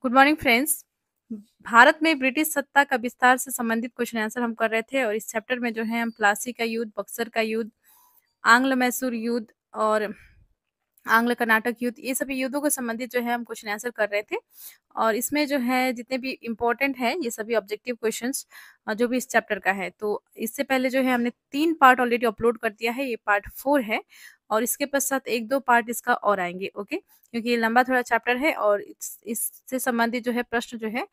Good morning friends. Bharat में British सत्ता का विस्तार से संबंधित क्वेश्चन आंसर हम कर रहे थे और इस चैप्टर में जो है हम प्लासी का युद्ध, बक्सर का युद्ध, आंग्ल मैसूर युद्ध और आंग्ल कर्नाटक युद्ध, ये सभी युद्धों को संबंधित जो है हम क्वेश्चन आंसर कर रहे थे। और इसमें जो है जितने भी इम्पोर्टेंट है ये सभी ऑब्जेक्टिव क्वेश्चंस जो भी इस चैप्टर का है। तो इससे पहले जो है हमने 3 पार्ट ऑलरेडी अपलोड कर दिया है, ये पार्ट 4 है और इसके पश्चात 1-2 पार्ट इसका और आएंगे। ओके, क्योंकि ये लंबा थोड़ा चैप्टर है और इससे संबंधित जो है प्रश्न जो है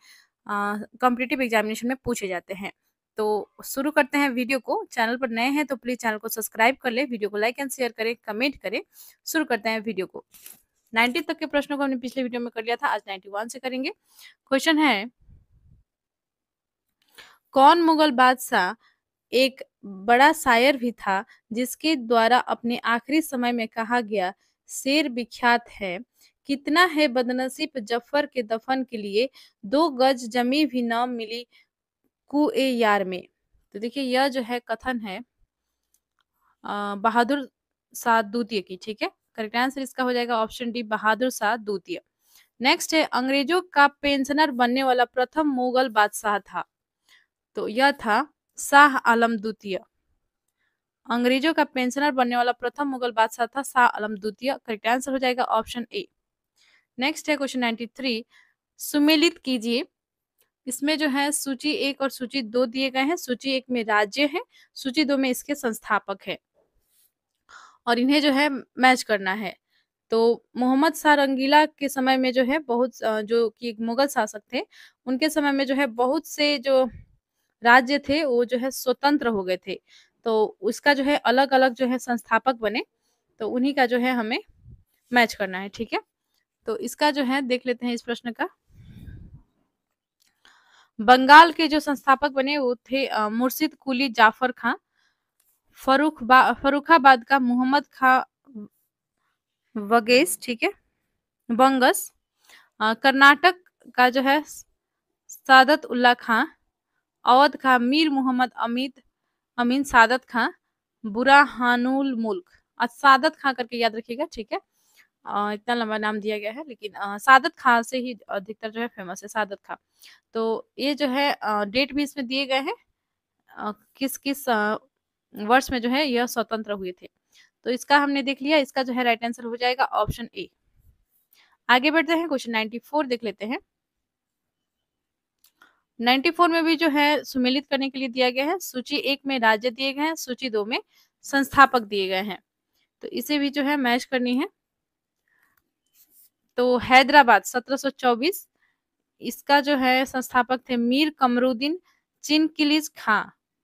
कॉम्पिटिटिव एग्जामिनेशन में पूछे जाते हैं। तो शुरू करते हैं वीडियो को। चैनल पर नए हैं तो प्लीज चैनल को सब्सक्राइब कर ले, वीडियो को लाइक एंड शेयर करें, कमेंट करें। शुरू करते हैं वीडियो को। 90 तक के प्रश्नों को हमने पिछले वीडियो में कर लिया था, आज 91 से करेंगे। क्वेश्चन है, कौन मुगल बादशाह एक बड़ा शायर भी था जिसके द्वारा अपने आखिरी समय में कहा गया शेर विख्यात है, कितना है बदनसीब जफर के दफन के लिए 2 गज जमी भी न मिली कुए यार में। तो देखिए यह जो है कथन है बहादुर शाह द्वितीय की। ठीक है, करेक्ट आंसर इसका हो जाएगा ऑप्शन डी, बहादुर शाह द्वितीय। नेक्स्ट है, अंग्रेजों का पेंशनर बनने वाला प्रथम मुगल बादशाह था। तो यह था शाह आलम द्वितीय। अंग्रेजों का पेंशनर बनने वाला प्रथम मुगल बादशाह था शाह आलम द्वितीय। करेक्ट आंसर हो जाएगा ऑप्शन ए। नेक्स्ट है क्वेश्चन 93, सुमेलित कीजिए। इसमें जो है सूची 1 और सूची 2 दिए गए हैं। सूची 1 में राज्य है, सूची 2 में इसके संस्थापक है और इन्हें जो है मैच करना है। तो मोहम्मद शाह रंगीला के समय में जो है बहुत जो कि मुगल शासक थे, उनके समय में जो है बहुत से जो राज्य थे वो जो है स्वतंत्र हो गए थे। तो उसका जो है अलग अलग जो है संस्थापक बने, तो उन्हीं का जो है हमें मैच करना है। ठीक है, तो इसका जो है देख लेते हैं इस प्रश्न का। बंगाल के जो संस्थापक बने वो थे मुर्शिद कुली जाफर खां, फरुखाबाद का मोहम्मद खां वगेस, ठीक है, बंगस, कर्नाटक का जो है सादत उल्ला खां, अवध का मीर मोहम्मद अमीन सादत खां, बुरहानुल मुल्क। सादत खां करके याद रखिएगा, ठीक है। इतना लंबा नाम दिया गया है लेकिन सादत खां से ही अधिकतर जो है फेमस है, सादत खां। तो ये जो है डेट भी इसमें दिए गए हैं, किस किस वर्ष में जो है यह स्वतंत्र हुए थे। तो इसका हमने देख लिया, इसका जो है राइट आंसर हो जाएगा ऑप्शन ए। आगे बढ़ते हैं, क्वेश्चन 94 देख लेते हैं। 94 में भी जो है सुमेलित करने के लिए दिया गया है। सूची 1 में राज्य दिए गए हैं, सूची 2 में संस्थापक दिए गए हैं, तो इसे भी जो है मैच करनी है। तो हैदराबाद 1724, इसका जो है संस्थापक थे मीर कमरुद्दीन चिनकिलिज खां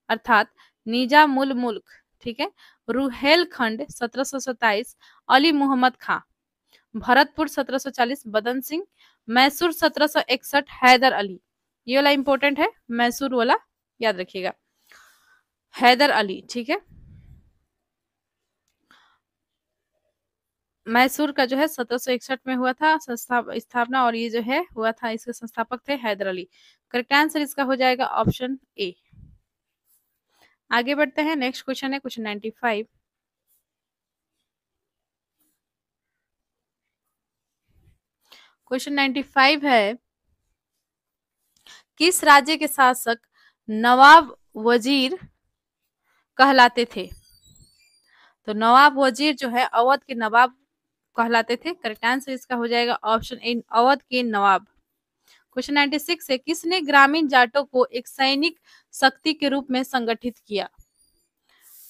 अर्थात निजामुल मुल्क, ठीक है। रुहेलखंड 1727 अली मोहम्मद खां, भरतपुर 1740 बदन सिंह, मैसूर 1761 हैदर अली। ये वाला इंपॉर्टेंट है, मैसूर वाला याद रखिएगा, हैदर अली, ठीक है। मैसूर का जो है 1761 में हुआ था स्थापना और ये जो है हुआ था, इसके संस्थापक थे हैदर अली। करेक्ट आंसर इसका हो जाएगा ऑप्शन ए। आगे बढ़ते हैं, नेक्स्ट क्वेश्चन है क्वेश्चन 95। क्वेश्चन 95 है, किस राज्य के शासक नवाब वजीर कहलाते थे? तो नवाब वजीर जो है अवध के नवाब कहलाते थे। करेक्ट आंसर इसका हो जाएगा ऑप्शन ए, अवध के नवाब। क्वेश्चन 96 है, किसने ग्रामीण जाटों को एक सैनिक शक्ति के रूप में संगठित किया?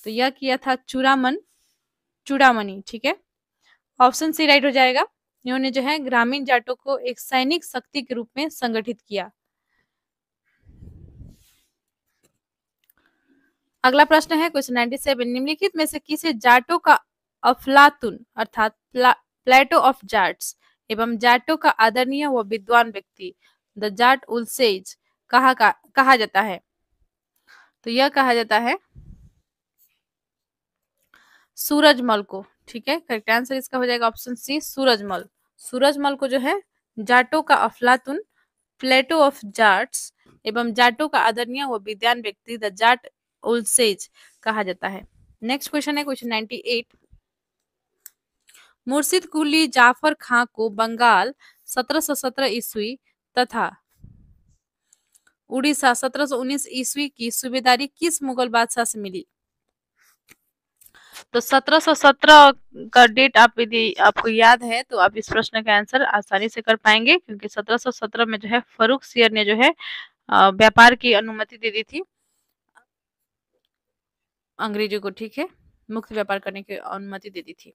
तो यह किया था चूड़ामणि, ठीक है। ऑप्शन सी राइट हो जाएगा। इन्होंने जो है ग्रामीण जाटों को एक सैनिक शक्ति के रूप में संगठित किया। अगला प्रश्न है क्वेश्चन 97, निम्नलिखित में से किसे जाटों का अफलातुन अर्थात प्लेटो ऑफ जाट्स एवं जाटों का आदरणीय व विद्वान व्यक्ति द जाट उलसेज कहा जाता है? तो यह कहा जाता है सूरजमल को, ठीक है। करेक्ट आंसर इसका हो जाएगा ऑप्शन सी, सूरजमल। सूरजमल को जो है जाटों का अफलातुन, प्लेटो ऑफ जाट्स एवं जाटों का आदरणीय व विद्वान व्यक्ति द जाट उलसेज कहा जाता है। नेक्स्ट क्वेश्चन है क्वेश्चन 98, मुर्शिद कुली जाफर खां को बंगाल 1717 ईस्वी तथा उड़ीसा 1719 ईस्वी की सूबेदारी किस मुगल बादशाह से मिली? तो 1717 का डेट आप यदि आपको याद है तो आप इस प्रश्न का आंसर आसानी से कर पाएंगे, क्योंकि 1717 में जो है फर्रुख सियर ने जो है व्यापार की अनुमति दे दी थी अंग्रेजों को, ठीक है, मुक्त व्यापार करने की अनुमति दे दी थी।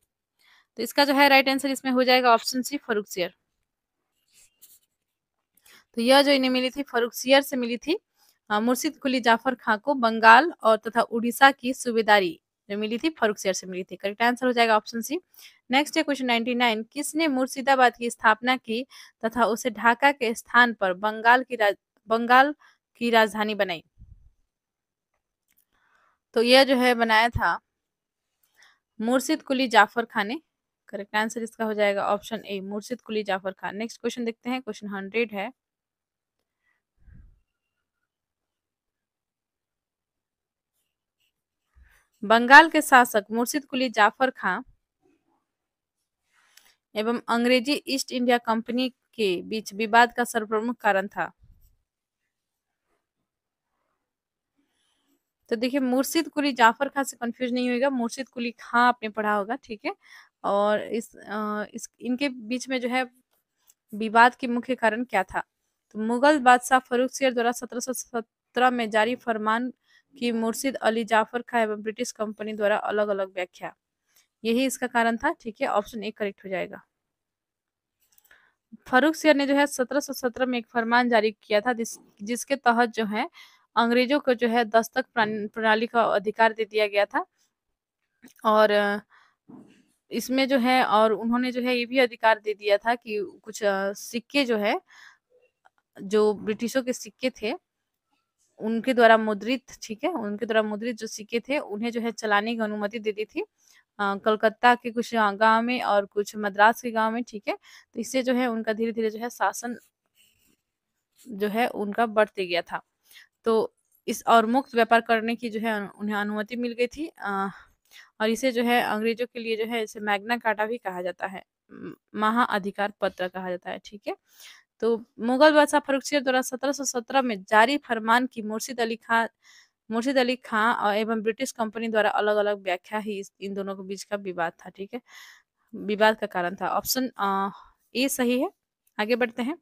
तो इसका जो है राइट आंसर इसमें हो जाएगा ऑप्शन सी, फर्रुख सियर। तो यह जो इन्हें मिली थी फर्रुख सियर से मिली थी। मुर्शिद कुली जाफर खां को बंगाल और तथा उड़ीसा की सूबेदारी जो मिली थी फर्रुख सियर से मिली थी। करेक्ट आंसर हो जाएगा ऑप्शन सी। नेक्स्ट है क्वेश्चन 99, किसने मुर्शिदाबाद की स्थापना की तथा उसे ढाका के स्थान पर बंगाल की राजधानी बनाई? तो यह जो है बनाया था मुर्शिद कुली जाफर खान ने। करेक्ट आंसर इसका हो जाएगा ऑप्शन ए, मुर्शिद कुली जाफर खान। नेक्स्ट क्वेश्चन देखते हैं, क्वेश्चन 100 है। बंगाल के शासक मुर्शिद कुली जाफर खां एवं अंग्रेजी ईस्ट इंडिया कंपनी के बीच विवाद का सर्वप्रमुख कारण था? तो देखिए मुर्शिद कुली जाफर खां से कंफ्यूज नहीं होगा, मुर्शिद कुली खां आपने पढ़ा होगा, ठीक है। और इस इनके बीच में जो है विवाद के मुख्य कारण क्या था? तो मुगल बादशाह फर्रुख सियर द्वारा 1717 में जारी फरमान की मुर्शिद अली जाफर खां एवं ब्रिटिश कंपनी द्वारा अलग अलग व्याख्या, यही इसका कारण था, ठीक है। ऑप्शन ए करेक्ट हो जाएगा। फर्रुख सियर ने जो है 1717 में एक फरमान जारी किया था जिसके तहत जो है अंग्रेजों को जो है दस्तक प्रणाली का अधिकार दे दिया गया था। और इसमें जो है और उन्होंने जो है ये भी अधिकार दे दिया था कि कुछ सिक्के जो है, जो ब्रिटिशों के सिक्के थे उनके द्वारा मुद्रित, ठीक है, उनके द्वारा मुद्रित जो सिक्के थे उन्हें जो है चलाने की अनुमति दे दी थी कलकत्ता के कुछ गांव में और कुछ मद्रास के गांव में, ठीक है। तो इससे जो है उनका धीरे धीरे जो है शासन जो है उनका बढ़ते गया था। तो इस और मुक्त व्यापार करने की जो है उन्हें अनुमति मिल गई थी। और इसे जो है अंग्रेजों के लिए जो है इसे मैग्ना कार्टा भी कहा जाता है, महा अधिकार पत्र कहा जाता है, ठीक है। तो मुगल बादशाह फर्रुख सियर द्वारा 1717 में जारी फरमान की मुर्शिद अली खां और एवं ब्रिटिश कंपनी द्वारा अलग अलग व्याख्या ही इन दोनों के बीच का विवाद था, ठीक है, विवाद का कारण था। ऑप्शन ए सही है। आगे बढ़ते हैं।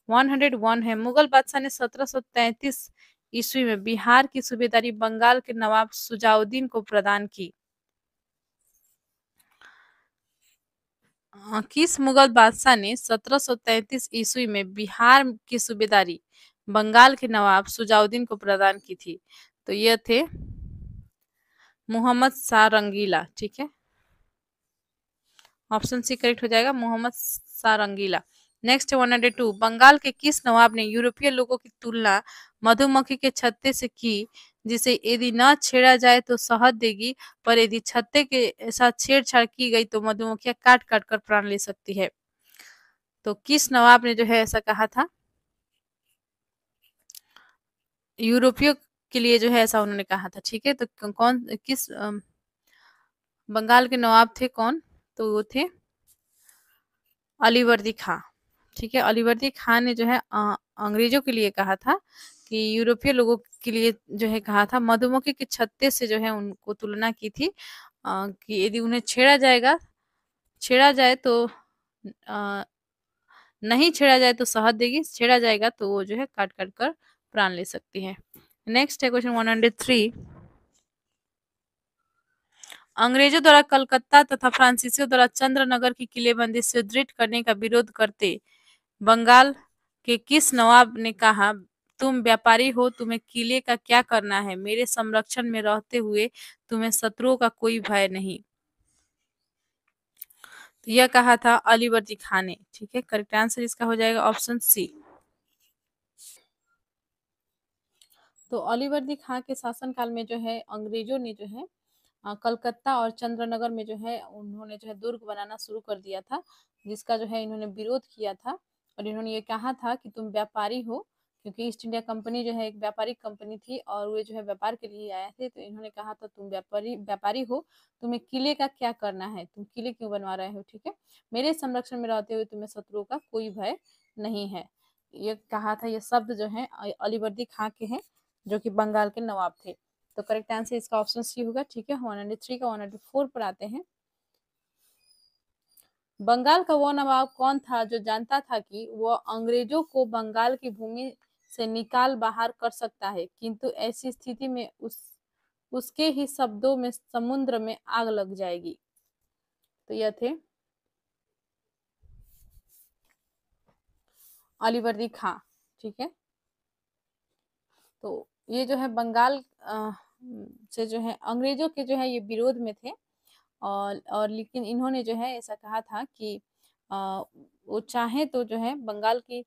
101 है, मुगल बादशाह ने 1733 ईस्वी में बिहार की सूबेदारी बंगाल के नवाब सुजाउद्दीन को प्रदान की। किस मुगल बादशाह ने 1733 ईस्वी में बिहार की सूबेदारी बंगाल के नवाब सुजाउद्दीन को प्रदान की थी? तो यह थे मोहम्मद शाह रंगीला, ठीक है। ऑप्शन सी करेक्ट हो जाएगा, मोहम्मद शाह रंगीला। नेक्स्ट 102, बंगाल के किस नवाब ने यूरोपीय लोगों की तुलना मधुमक्खी के छत्ते से की, जिसे यदि न छेड़ा जाए तो शहद देगी, पर यदि छत्ते के साथ छेड़छाड़ की गई तो मधुमक्खियां काट काट कर प्राण ले सकती है? तो किस नवाब ने जो है ऐसा कहा था? यूरोपियों के लिए जो है ऐसा उन्होंने कहा था, ठीक है। तो कौन किस बंगाल के नवाब थे कौन? तो वो थे अलीवर्दी खां, ठीक है। अलीवर्दी खान ने जो है अंग्रेजों के लिए कहा था कि यूरोपीय लोगों के लिए जो है कहा था, मधुमक्खी के छत्ते से जो है उनको तुलना की थी कि यदि उन्हें छेड़ा जाए तो नहीं छेड़ा जाए तो शहद देगी, छेड़ा जाएगा तो वो जो है काट काट कर प्राण ले सकती है। नेक्स्ट है क्वेश्चन 103, अंग्रेजों द्वारा कलकत्ता तथा फ्रांसीसियों द्वारा चंद्रनगर की किलेबंदी सुदृढ़ करने का विरोध करते बंगाल के किस नवाब ने कहा, तुम व्यापारी हो, तुम्हें किले का क्या करना है, मेरे संरक्षण में रहते हुए तुम्हें शत्रुओं का कोई भय नहीं? तो यह कहा था अलीवर्दी खान ने, ठीक है। करेक्ट आंसर इसका हो जाएगा ऑप्शन सी। तो अलीवर्दी खां के शासनकाल में जो है अंग्रेजों ने जो है कलकत्ता और चंद्रनगर में जो है उन्होंने जो है दुर्ग बनाना शुरू कर दिया था, जिसका जो है इन्होंने विरोध किया था। और इन्होंने ये कहा था कि तुम व्यापारी हो, क्योंकि ईस्ट इंडिया कंपनी जो है एक व्यापारिक कंपनी थी और वे जो है व्यापार के लिए आए थे। तो इन्होंने कहा था तुम व्यापारी हो, तुम्हें किले का क्या करना है, तुम किले क्यों बनवा रहे हो, ठीक है, मेरे संरक्षण में रहते हुए तुम्हें शत्रुओं का कोई भय नहीं है। ये कहा था, ये शब्द जो है अलीवर्दी खां के हैं, जो कि बंगाल के नवाब थे। तो करेक्ट आंसर इसका ऑप्शन सी होगा। ठीक है, 103 का 104 पर आते हैं। बंगाल का वो नवाब कौन था जो जानता था कि वह अंग्रेजों को बंगाल की भूमि से निकाल बाहर कर सकता है, किंतु ऐसी स्थिति में उसके ही शब्दों में समुद्र में आग लग जाएगी। तो यह थे अलीवर्दी खां। ठीक है, तो ये जो है बंगाल से जो है अंग्रेजों के जो है ये विरोध में थे, और लेकिन इन्होंने जो है ऐसा कहा था कि वो चाहे तो जो है बंगाल की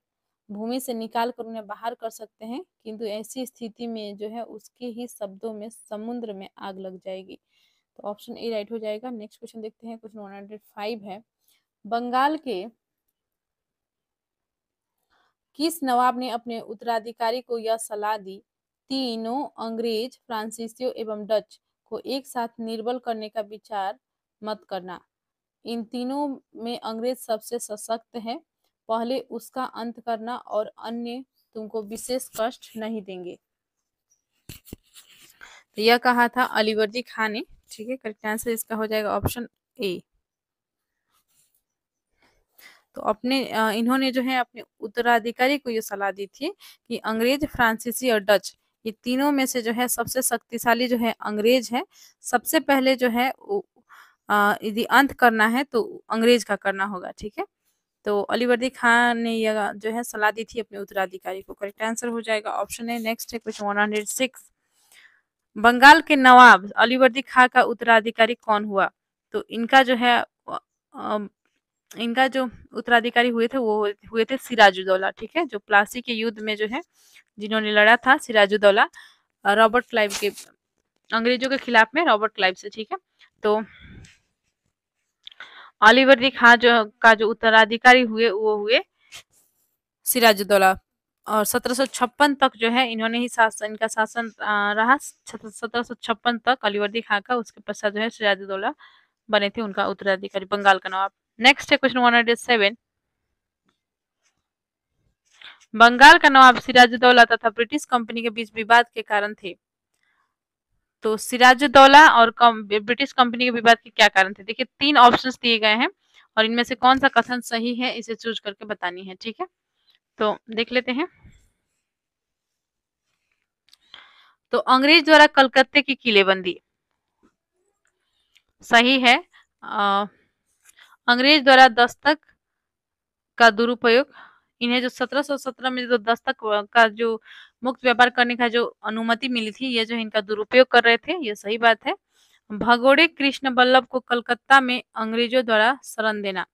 भूमि से निकाल कर उन्हें बाहर कर सकते हैं, किंतु ऐसी स्थिति में जो है उसके ही शब्दों में समुद्र में आग लग जाएगी। तो ऑप्शन ए राइट हो जाएगा। नेक्स्ट क्वेश्चन देखते हैं, क्वेश्चन 105 है। बंगाल के किस नवाब ने अपने उत्तराधिकारी को यह सलाह दी, तीनों अंग्रेज, फ्रांसीसियों एवं डच को एक साथ निर्बल करने का विचार मत करना। इन तीनों में अंग्रेज सबसे सशक्त है, पहले उसका अंत करना और अन्य तुमको विशेष कष्ट नहीं देंगे। तो यह कहा था अलीवर्दी खान ने। ठीक है, करेक्ट आंसर इसका हो जाएगा ऑप्शन ए। तो इन्होंने जो है अपने उत्तराधिकारी को ये सलाह दी थी कि अंग्रेज, फ्रांसीसी और डच, ये तीनों में से जो है सबसे शक्तिशाली जो है अंग्रेज है। सबसे पहले जो है यदि अंत करना है तो अंग्रेज का करना होगा। ठीक है, तो अलीवर्दी खान ने यह जो है सलाह दी थी अपने उत्तराधिकारी को। करेक्ट आंसर हो जाएगा ऑप्शन ए। नेक्स्ट है क्वेश्चन 106। बंगाल के नवाब अलीवर्दी खां का उत्तराधिकारी कौन हुआ? तो इनका जो है इनका जो उत्तराधिकारी हुए थे वो हुए थे सिराजुद्दौला। ठीक है, जो प्लासी के युद्ध में जो है जिन्होंने लड़ा था, सिराजुद्दौला रॉबर्ट क्लाइव के अंग्रेजों के खिलाफ में रॉबर्ट क्लाइव से। ठीक है, तो अलीवर्दी खां जो उत्तराधिकारी हुए वो हुए सिराजुद्दौला। और 1756 तक जो है इन्होंने ही इनका शासन रहा। 1756 तक अलीवर्दी खां का, उसके पश्चात जो है सिराजुद्दौला बने थे उनका उत्तराधिकारी, बंगाल का नवाब। नेक्स्ट है क्वेश्चन 107। बंगाल का नवाब सिराजुद्दौला तथा ब्रिटिश कंपनी के बीच विवाद के कारण थे। तो सिराजुद्दौला और ब्रिटिश कंपनी के विवाद के क्या कारण थे? देखिए, 3 ऑप्शंस दिए गए हैं और इनमें से कौन सा कथन सही है इसे चूज करके बतानी है। ठीक है, तो देख लेते हैं। तो अंग्रेज द्वारा कलकत्ते की किलेबंदी सही है। अंग्रेज द्वारा दस्तक का दुरुपयोग, इन्हें जो 1717 में जो दस्तक का जो मुक्त व्यापार करने का जो अनुमति मिली थी, ये जो इनका दुरुपयोग कर रहे थे, ये सही बात है। भगोड़े कृष्ण बल्लभ को कलकत्ता में अंग्रेजों द्वारा शरण देना,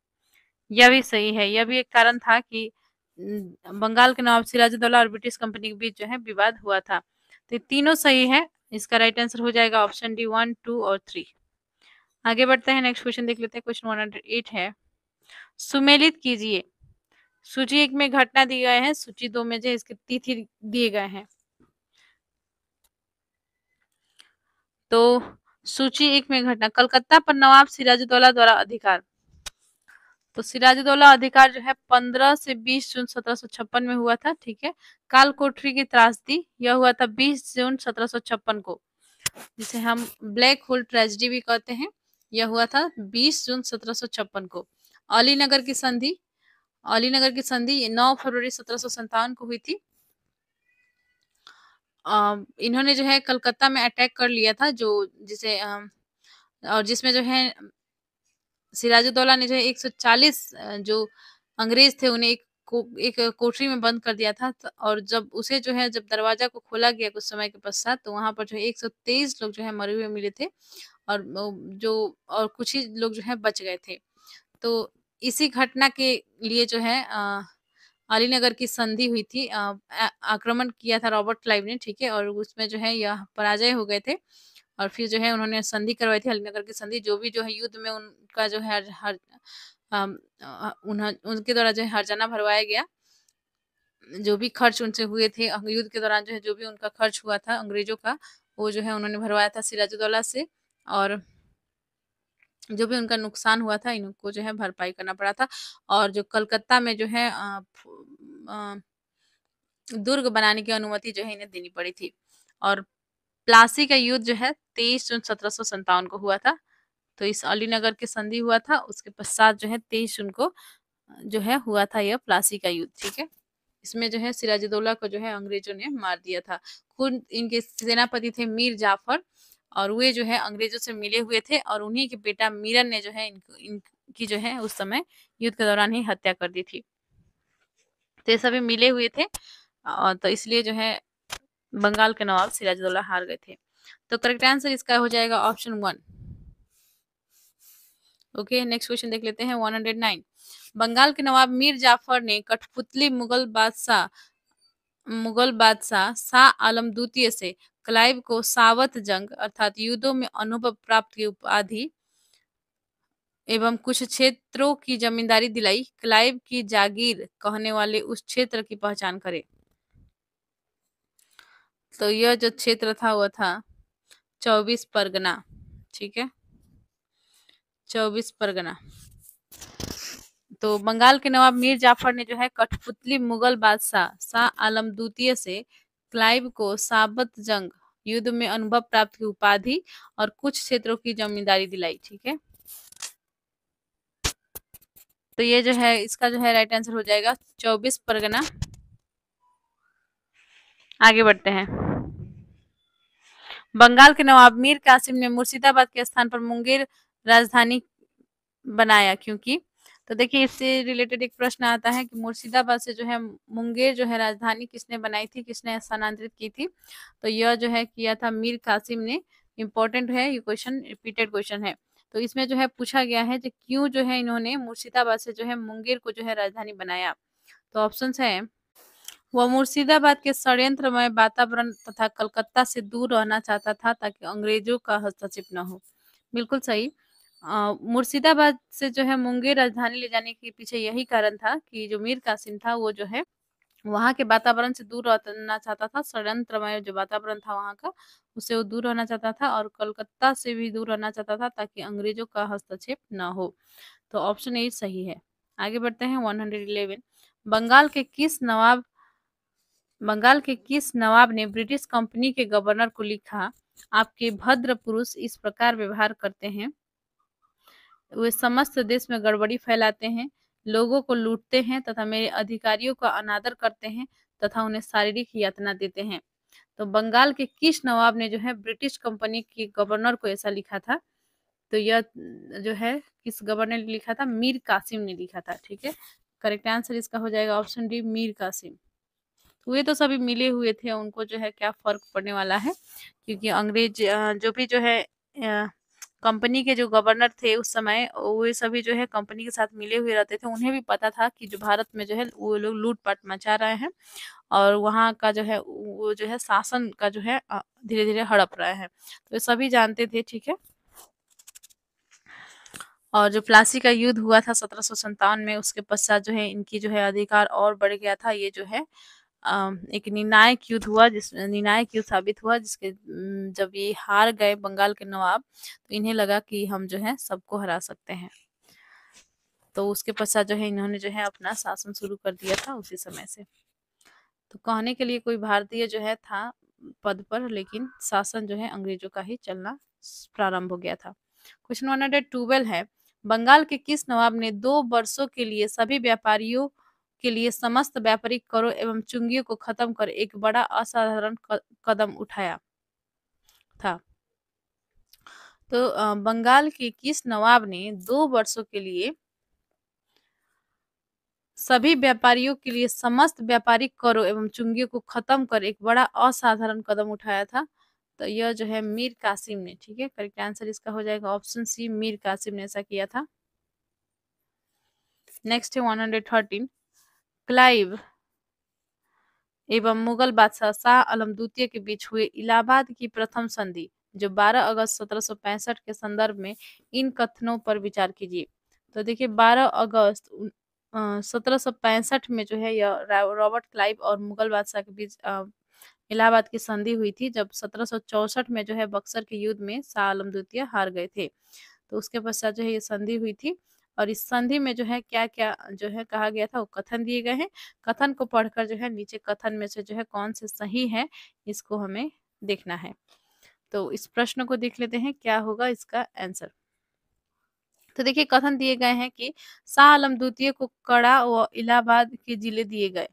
यह भी सही है। यह भी एक कारण था कि बंगाल के नवाब सिराजुद्दौला और ब्रिटिश कंपनी के बीच जो है विवाद हुआ था। तो ये तीनों सही है। इसका राइट आंसर हो जाएगा ऑप्शन डी 1, 2 और 3। आगे बढ़ते हैं, नेक्स्ट क्वेश्चन देख लेते हैं। क्वेश्चन 108 है, सुमेलित कीजिए। सूची 1 में घटना दिए गए हैं, सूची 2 में जो इसके तिथि दिए गए हैं। तो सूची 1 में घटना, कलकत्ता पर नवाब सिराजुद्दौला द्वारा अधिकार। तो सिराजुद्दौला अधिकार जो है 15 से 20 जून 1756 में हुआ था। ठीक है, काल कोठरी की त्रासदी, यह हुआ था 20 जून 1756 को, जिसे हम ब्लैक होल ट्रेजेडी भी कहते हैं। यह हुआ था 20 जून 1756 को। अलीनगर की संधि, अलीनगर की संधि 9 फरवरी 1757 को हुई थी। इन्होंने जो है कलकत्ता में अटैक कर लिया था, जो जिसे और जिसमें जो है सिराजुद्दौला ने जो है 140 जो अंग्रेज थे उन्हें एक कोठरी में बंद कर दिया था। और जब उसे जो है जब दरवाजा को खोला गया कुछ समय के पश्चात, तो वहां पर जो है 123 लोग जो है मरे हुए मिले थे, और और कुछ ही लोग जो है बच गए थे। तो इसी घटना के लिए जो है अलीनगर की संधि हुई थी। आक्रमण किया था रॉबर्ट क्लाइव ने। ठीक है, और उसमें जो है यह पराजय हो गए थे, और फिर जो है उन्होंने संधि करवाई थी, अलीनगर की संधि। जो भी जो है युद्ध में उनका जो है उनके द्वारा जो है हर्जाना भरवाया गया। जो भी खर्च उनसे हुए थे युद्ध के दौरान, जो है जो भी उनका खर्च हुआ था अंग्रेजों का, वो जो है उन्होंने भरवाया था सिराजुद्दौला से। और जो भी उनका नुकसान हुआ था इनको जो है भरपाई करना पड़ा था। और जो कलकत्ता में जो है दुर्ग बनाने की अनुमति जो है इन्हें देनी पड़ी थी। और प्लासी का युद्ध जो है 23 जून 1757 को हुआ था। तो इस अलीनगर के संधि हुआ था, उसके पश्चात जो है 23 जून को जो है हुआ था यह प्लासी का युद्ध, ठीक है। इसमें जो है सिराजुद्दौला को जो है अंग्रेजों ने मार दिया था। खुद इनके सेनापति थे मीर जाफर, और वे जो है अंग्रेजों से मिले हुए थे, और उन्हीं के बेटा मीरन ने जो है इनकी जो है उस समय युद्ध के दौरान ही हत्या कर दी थी। तो ये सभी मिले हुए थे, और तो इसलिए जो है बंगाल के नवाब सिराजुद्दौला हार गए थे। तो करेक्ट आंसर इसका हो जाएगा ऑप्शन 1। ओके, नेक्स्ट क्वेश्चन देख लेते हैं 109। बंगाल के नवाब मीर जाफर ने कठपुतली मुगल बादशाह शाह आलम द्वितीय से क्लाइव को सावत जंग अर्थात युद्धों में अनुभव प्राप्त की उपाधि एवं कुछ क्षेत्रों की जमींदारी दिलाई। क्लाइव की जागीर कहने वाले उस क्षेत्र की पहचान करें। तो यह जो क्षेत्र था वह था 24 परगना, ठीक है, 24 परगना। तो बंगाल के नवाब मीर जाफर ने जो है कठपुतली मुगल बादशाह शाह आलम द्वितीय से क्लाइव को साबत जंग युद्ध में अनुभव प्राप्त की उपाधि और कुछ क्षेत्रों की जमींदारी दिलाई, ठीक है। तो ये जो है इसका जो है राइट आंसर हो जाएगा 24 परगना। आगे बढ़ते हैं। बंगाल के नवाब मीर कासिम ने मुर्शिदाबाद के स्थान पर मुंगेर राजधानी बनाया, क्योंकि तो देखिए इससे रिलेटेड एक प्रश्न आता है कि मुर्शिदाबाद से जो है मुंगेर जो है राजधानी किसने बनाई थी, किसने स्थानांतरित की थी। तो यह जो है किया था मीर कासिम ने। इम्पोर्टेंट है ये क्वेश्चन, रिपीटेड क्वेश्चन है। तो इसमें जो है पूछा गया है कि क्यों जो है इन्होंने मुर्शिदाबाद से जो है मुंगेर को जो है राजधानी बनाया। तो ऑप्शन है, वह मुर्शिदाबाद के षड्यंत्रमय वातावरण तथा कलकत्ता से दूर रहना चाहता था ताकि अंग्रेजों का हस्तक्षेप न हो। बिल्कुल सही। मुर्शिदाबाद से जो है मुंगेर राजधानी ले जाने के पीछे यही कारण था कि जो मीर कासिम था वो जो है वहाँ के वातावरण से दूर रहना चाहता था। षड्यंत्रमय जो वातावरण था वहाँ का, उससे वो दूर रहना चाहता था, और कलकत्ता से भी दूर रहना चाहता था ताकि अंग्रेजों का हस्तक्षेप न हो। तो ऑप्शन ए सही है। आगे बढ़ते हैं 111। बंगाल के किस नवाब ने ब्रिटिश कंपनी के गवर्नर को लिखा, आपके भद्र पुरुष इस प्रकार व्यवहार करते हैं, वे समस्त देश में गड़बड़ी फैलाते हैं, लोगों को लूटते हैं तथा मेरे अधिकारियों का अनादर करते हैं तथा उन्हें शारीरिक यातना देते हैं। तो बंगाल के किस नवाब ने जो है ब्रिटिश कंपनी के गवर्नर को ऐसा लिखा था। तो यह जो है किस गवर्नर ने लिखा था, मीर कासिम ने लिखा था, ठीक है। करेक्ट आंसर इसका हो जाएगा ऑप्शन डी, मीर कासिम। हुए तो सभी मिले हुए थे, उनको जो है क्या फर्क पड़ने वाला है, क्योंकि अंग्रेज जो भी जो है कंपनी के जो गवर्नर थे उस समय, वो सभी जो है कंपनी के साथ मिले हुए रहते थे। उन्हें भी पता था कि जो भारत में जो है वो लोग लूटपाट मचा रहे हैं, और वहाँ का जो है वो जो है शासन का जो है धीरे धीरे हड़प रहे हैं। तो ये सभी जानते थे, ठीक है। और जो प्लासी का युद्ध हुआ था 1757 में, उसके पश्चात जो है इनकी जो है अधिकार और बढ़ गया था। ये जो है एक निर्णायक युद्ध हुआ, निर्णायक युद्ध साबित हुआ, जिसके जब ये हार गए बंगाल के नवाब, तो इन्हें लगा कि हम जो है सबको हरा सकते हैं। तो उसके पश्चात जो है इन्होंने जो है अपना शासन शुरू कर दिया था उसी समय से। तो कहने के लिए कोई भारतीय जो है था पद पर, लेकिन शासन जो है अंग्रेजों का ही चलना प्रारंभ हो गया था। क्वेश्चन 112 है, बंगाल के किस नवाब ने 2 वर्षों के लिए सभी व्यापारियों के लिए समस्त व्यापारिक करों एवं चुंगियों को खत्म कर एक बड़ा असाधारण कदम उठाया था। तो बंगाल के किस नवाब ने 2 वर्षों के लिए सभी व्यापारियों के लिए समस्त व्यापारिक करों एवं चुंगियों को खत्म कर एक बड़ा असाधारण कदम उठाया था। तो यह जो है मीर कासिम ने, ठीक है। करेक्ट आंसर इसका हो जाएगा ऑप्शन सी, मीर कासिम ने ऐसा किया था। नेक्स्ट है 113। क्लाइव एवं मुगल बादशाह शाह आलम द्वितीय के बीच हुए इलाहाबाद की प्रथम संधि जो 12 अगस्त 1765 के संदर्भ में, इन कथनों पर विचार कीजिए। तो देखिए 12 अगस्त 1765 में जो है यह रॉबर्ट क्लाइव और मुगल बादशाह के बीच इलाहाबाद की संधि हुई थी, जब 1764 में जो है बक्सर के युद्ध में शाह आलम द्वितीय हार गए थे। तो उसके पश्चात जो है ये संधि हुई थी, और इस संधि में जो है क्या क्या जो है कहा गया था वो कथन दिए गए हैं। कथन को पढ़कर जो है नीचे कथन में से जो है कौन से सही है इसको हमें देखना है। तो इस प्रश्न को देख लेते हैं क्या होगा इसका आंसर। तो देखिए कथन दिए गए हैं कि शाह आलम द्वितीय को कड़ा व इलाहाबाद के जिले दिए गए।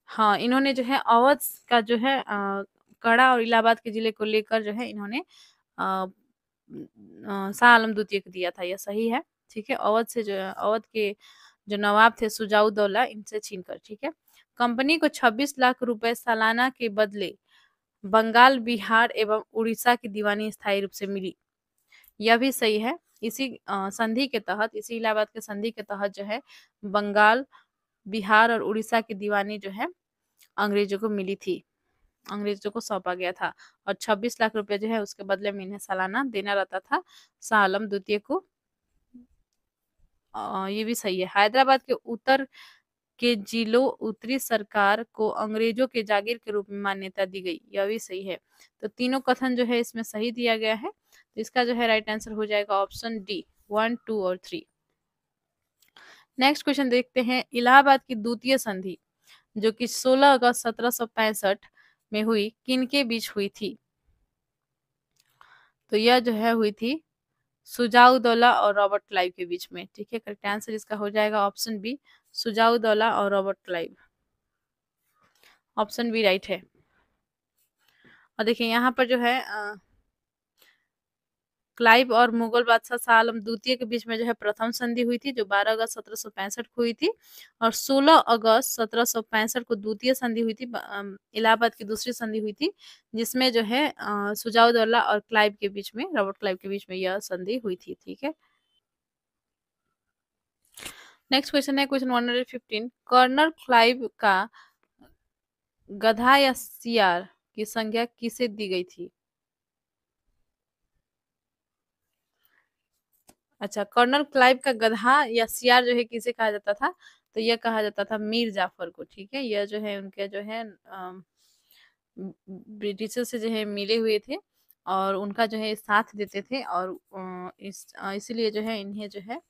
हाँ, इन्होंने जो है अवध का जो है कड़ा और इलाहाबाद के जिले को लेकर जो है इन्होंने शाह आलम द्वितीय को दिया था, यह सही है। ठीक है, अवध से जो अवध के जो नवाब थे सुजाउद्दौला इनसे छीनकर। ठीक है, कंपनी को 26 लाख रुपए सालाना के बदले बंगाल, बिहार एवं उड़ीसा की दीवानी स्थायी रूप से मिली, यह भी सही है। इसी संधि के तहत, इसी इलाहाबाद के संधि के तहत जो है बंगाल, बिहार और उड़ीसा की दीवानी जो है अंग्रेजों को मिली थी, अंग्रेजों को सौंपा गया था। और 26 लाख रुपए जो है उसके बदले में इन्हें सालाना देना रहता था शाह आलम द्वितीय को। ये भी सही है। हैदराबाद के उत्तर के जिलों उत्तरी सरकार को अंग्रेजों के जागीर के रूप में मान्यता दी गई, यह भी सही है। तो तीनों कथन जो है इसमें सही दिया गया है। तो इसका जो है राइट आंसर हो जाएगा ऑप्शन डी, 1, 2 और 3। नेक्स्ट क्वेश्चन देखते हैं। इलाहाबाद की द्वितीय संधि जो कि 16 अगस्त 1765 में हुई, किनके बीच हुई थी? तो यह जो है हुई थी सुजाउद्दौला और रॉबर्ट क्लाइव के बीच में। ठीक है, करेक्ट आंसर इसका हो जाएगा ऑप्शन बी, सुजाउद्दौला और Robert Clive. Option B right है। और देखिए यहाँ पर जो है क्लाइव और मुगल बादशाह शाह आलम द्वितीय के बीच में जो है प्रथम संधि हुई थी जो 12 अगस्त 1765 को हुई थी, और 16 अगस्त 1765 को द्वितीय संधि हुई थी, इलाहाबाद की दूसरी संधि हुई थी जिसमें जो है सुजाउद्दौला और क्लाइव के बीच में, रॉबर्ट क्लाइव के बीच में यह संधि हुई थी। ठीक है, नेक्स्ट क्वेश्चन है क्वेश्चन 115। कर्नल क्लाइव का गधा या सियार की संज्ञा किसे दी गई थी? अच्छा, कर्नल क्लाइव का गधा या सियार जो है किसे कहा जाता था? तो यह कहा जाता था मीर जाफर को। ठीक है, यह जो है उनके जो है ब्रिटिशर से जो है मिले हुए थे और उनका जो है साथ देते थे, और इसीलिए जो है इन्हें जो है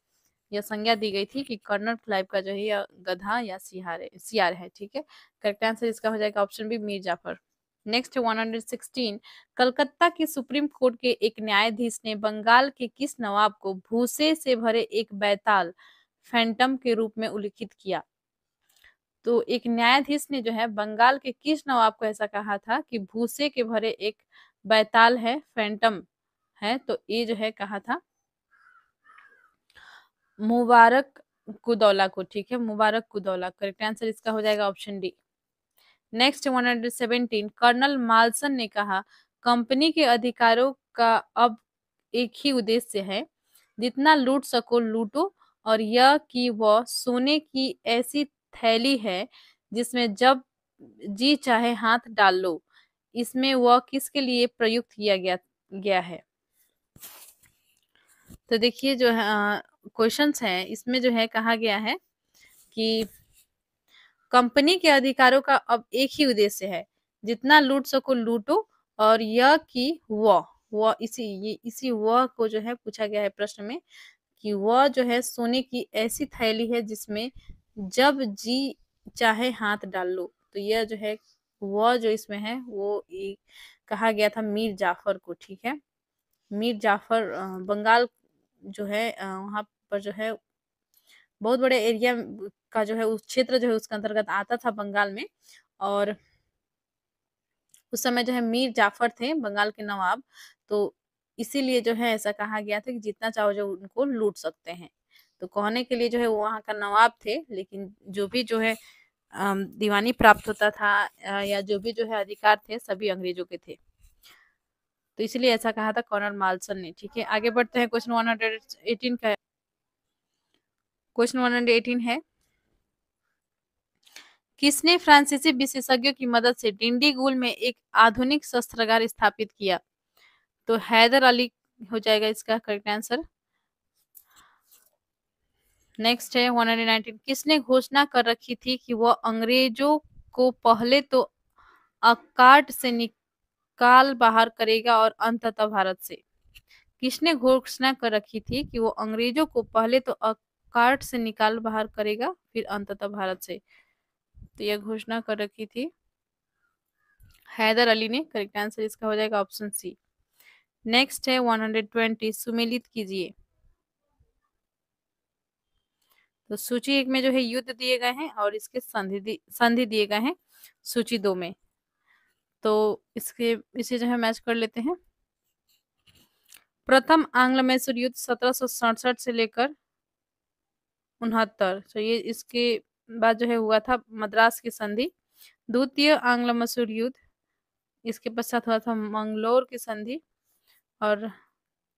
यह संज्ञा दी गई थी कि कर्नल क्लाइव का जो है यह गधा या सियार है। ठीक है, करेक्ट आंसर इसका हो जाएगा option B, Mir Jafar. Next 116। Calcutta के सुप्रीम कोर्ट के एक न्यायाधीश ने बंगाल के किस नवाब को भूसे से भरे एक बैताल फैंटम के रूप में उल्लिखित किया? तो एक न्यायाधीश ने जो है बंगाल के किस नवाब को ऐसा कहा था कि भूसे के भरे एक बैताल है, फैंटम है? तो ये जो है कहा था मुबारक कुदौला को। ठीक है, मुबारक कुदौला। करेक्ट आंसर इसका हो जाएगा ऑप्शन डी। नेक्स्ट 117। कर्नल माल्सन ने कहा कंपनी के अधिकारों का अब एक ही उद्देश्य है, जितना लूट सको लूटो, और यह कि वह सोने की ऐसी थैली है जिसमें जब जी चाहे हाथ डाल लो। इसमें वह किसके लिए प्रयुक्त किया गया है? तो देखिए जो है क्वेश्चंस हैं इसमें जो है कहा गया है कि कंपनी के अधिकारों का अब एक ही उद्देश्य है, जितना लूट सको लूटो, और यह कि वह इसी वह को जो है पूछा गया है प्रश्न में कि वह जो है सोने की ऐसी थैली है जिसमें जब जी चाहे हाथ डाल लो। तो यह जो है वह जो इसमें है वो कहा गया था मीर जाफर को। ठीक है, मीर जाफर बंगाल जो है वहां पर जो है बहुत बड़े एरिया का जो है उस क्षेत्र जो है उसके अंतर्गत आता था बंगाल में, और उस समय जो है मीर जाफर थे बंगाल के नवाब। तो इसीलिए जो है ऐसा कहा गया था कि जितना चाहो जो उनको लूट सकते हैं। तो कहने के लिए जो है वो वहाँ का नवाब थे, लेकिन जो भी जो है दीवानी प्राप्त होता था या जो भी जो है अधिकार थे सभी अंग्रेजों के थे। तो इसलिए ऐसा कहा था कर्नल माल्सन ने। ठीक है, आगे बढ़ते हैं। क्वेश्चन 118 का क्वेश्चन 118 है किसने फ्रांसीसी विशेषज्ञों की मदद से डिंडीगुल में एक आधुनिक शस्त्रागार स्थापित किया? तो हैदर अली हो जाएगा इसका करेक्ट आंसर। नेक्स्ट है 119। किसने घोषणा कर रखी थी कि वह अंग्रेजों को पहले तो अक्काड से निकाल बाहर करेगा और अंततः भारत से? किसने घोषणा कर रखी थी कि वो अंग्रेजों को पहले तो अकार्ट से निकाल बाहर करेगा, फिर अंततः भारत से? तो यह घोषणा कर रखी थी हैदर अली ने। करेक्ट आंसर इसका हो जाएगा ऑप्शन सी। नेक्स्ट है 120, सुमेलित कीजिए। तो सूची 1 में जो है युद्ध दिए गए हैं और इसके संधि दिए गए हैं सूची 2 में। तो इसे जो है मैच कर लेते हैं। प्रथम आंग्ल मैसूर युद्ध 1767 से लेकर 69, तो ये इसके बाद जो है हुआ था मद्रास की संधि। द्वितीय आंग्ल मैसूर युद्ध, इसके पश्चात हुआ था मंगलोर की संधि। और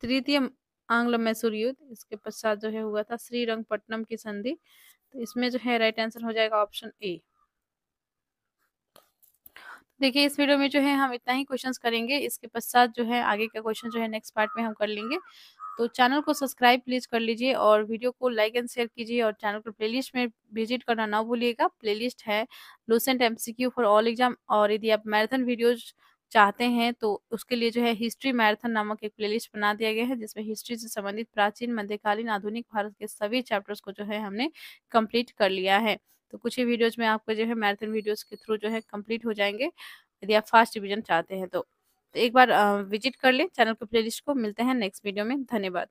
तृतीय आंग्ल मैसूर युद्ध, इसके पश्चात जो है हुआ था श्रीरंगपट्टनम की संधि। तो इसमें जो है राइट आंसर हो जाएगा ऑप्शन ए। देखिए इस वीडियो में जो है हम इतना ही क्वेश्चंस करेंगे, इसके पश्चात जो है आगे का क्वेश्चन जो है नेक्स्ट पार्ट में हम कर लेंगे। तो चैनल को सब्सक्राइब प्लीज कर लीजिए और वीडियो को लाइक एंड शेयर कीजिए और चैनल को प्लेलिस्ट में विजिट करना ना भूलिएगा। प्लेलिस्ट है Lucent MCQ for all exam, और यदि आप मैराथन वीडियोज चाहते हैं तो उसके लिए जो है हिस्ट्री मैराथन नामक एक प्लेलिस्ट बना दिया गया है, जिसमें हिस्ट्री से संबंधित प्राचीन, मध्यकालीन, आधुनिक भारत के सभी चैप्टर्स को जो है हमने कंप्लीट कर लिया है। तो कुछ ही वीडियोज में आपको जो है मैराथन वीडियोज के थ्रू जो है कंप्लीट हो जाएंगे, यदि आप फास्ट रिवीजन चाहते हैं तो एक बार विजिट कर लें चैनल के प्लेलिस्ट को। मिलते हैं नेक्स्ट वीडियो में। धन्यवाद।